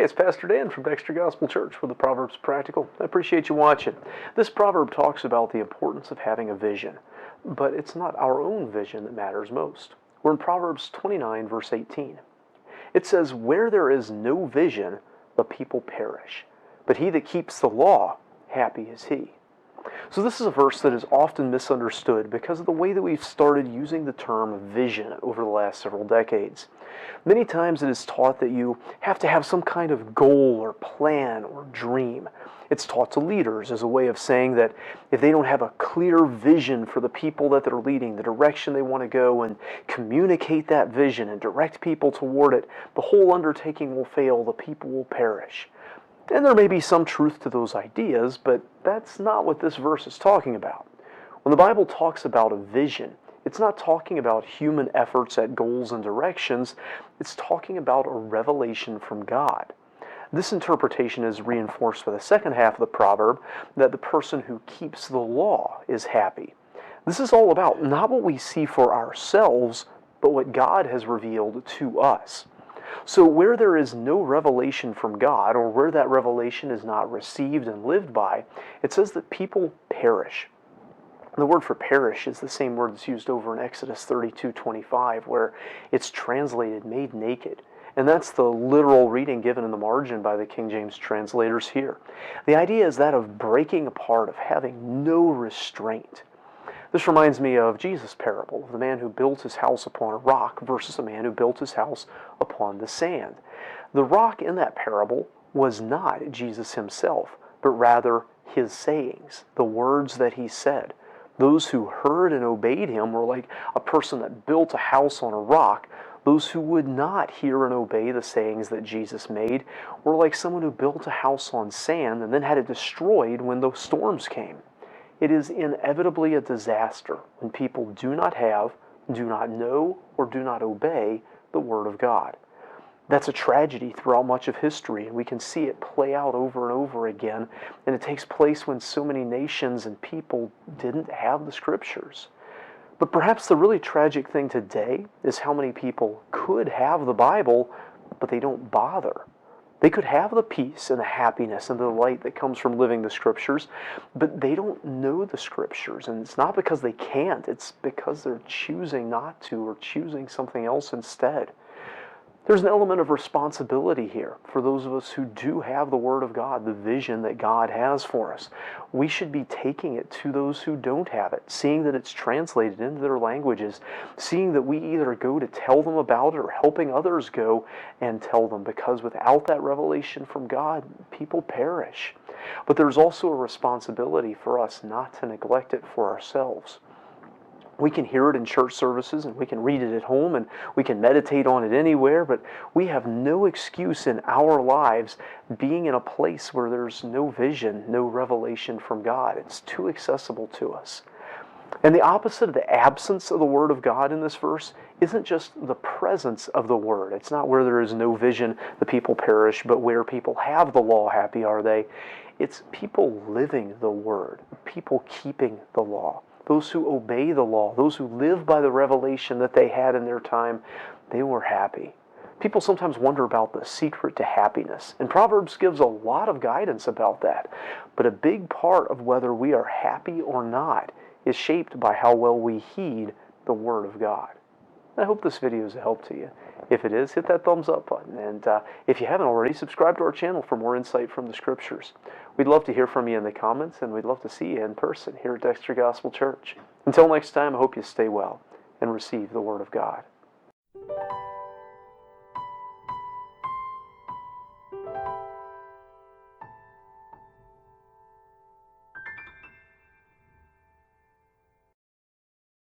Hey, it's Pastor Dan from Dexter Gospel Church with the Proverbs Practical. I appreciate you watching. This proverb talks about the importance of having a vision, but it's not our own vision that matters most. We're in Proverbs 29, verse 18. It says, "Where there is no vision, the people perish, but he that keeps the law, happy is he." So this is a verse that is often misunderstood because of the way that we've started using the term vision over the last several decades. Many times it is taught that you have to have some kind of goal or plan or dream. It's taught to leaders as a way of saying that if they don't have a clear vision for the people that they're leading, the direction they want to go, and communicate that vision and direct people toward it, the whole undertaking will fail, the people will perish. And there may be some truth to those ideas, but that's not what this verse is talking about. When the Bible talks about a vision, it's not talking about human efforts at goals and directions. It's talking about a revelation from God. This interpretation is reinforced by the second half of the proverb, that the person who keeps the law is happy. This is all about not what we see for ourselves, but what God has revealed to us. So where there is no revelation from God, or where that revelation is not received and lived by, it says that people perish. The word for perish is the same word that's used over in Exodus 32:25, where it's translated made naked. And that's the literal reading given in the margin by the King James translators here. The idea is that of breaking apart, of having no restraint. This reminds me of Jesus' parable of the man who built his house upon a rock versus a man who built his house upon the sand. The rock in that parable was not Jesus himself, but rather his sayings, the words that he said. Those who heard and obeyed him were like a person that built a house on a rock. Those who would not hear and obey the sayings that Jesus made were like someone who built a house on sand and then had it destroyed when the storms came. It is inevitably a disaster when people do not have, do not know, or do not obey the Word of God. That's a tragedy throughout much of history, and we can see it play out over and over again, and it takes place when so many nations and people didn't have the Scriptures. But perhaps the really tragic thing today is how many people could have the Bible, but they don't bother. They could have the peace and the happiness and the delight that comes from living the Scriptures, but they don't know the Scriptures. And it's not because they can't, it's because they're choosing not to or choosing something else instead. There's an element of responsibility here for those of us who do have the Word of God, the vision that God has for us. We should be taking it to those who don't have it, seeing that it's translated into their languages, seeing that we either go to tell them about it or helping others go and tell them, because without that revelation from God, people perish. But there's also a responsibility for us not to neglect it for ourselves. We can hear it in church services, and we can read it at home, and we can meditate on it anywhere, but we have no excuse in our lives being in a place where there's no vision, no revelation from God. It's too accessible to us. And the opposite of the absence of the Word of God in this verse isn't just the presence of the Word. It's not where there is no vision, the people perish, but where people have the law, happy are they. It's people living the Word, people keeping the law. Those who obey the law, those who live by the revelation that they had in their time, they were happy. People sometimes wonder about the secret to happiness, and Proverbs gives a lot of guidance about that. But a big part of whether we are happy or not is shaped by how well we heed the Word of God. I hope this video is a help to you. If it is, hit that thumbs up button. And if you haven't already, subscribe to our channel for more insight from the Scriptures. We'd love to hear from you in the comments, and we'd love to see you in person here at Dexter Gospel Church. Until next time, I hope you stay well and receive the Word of God.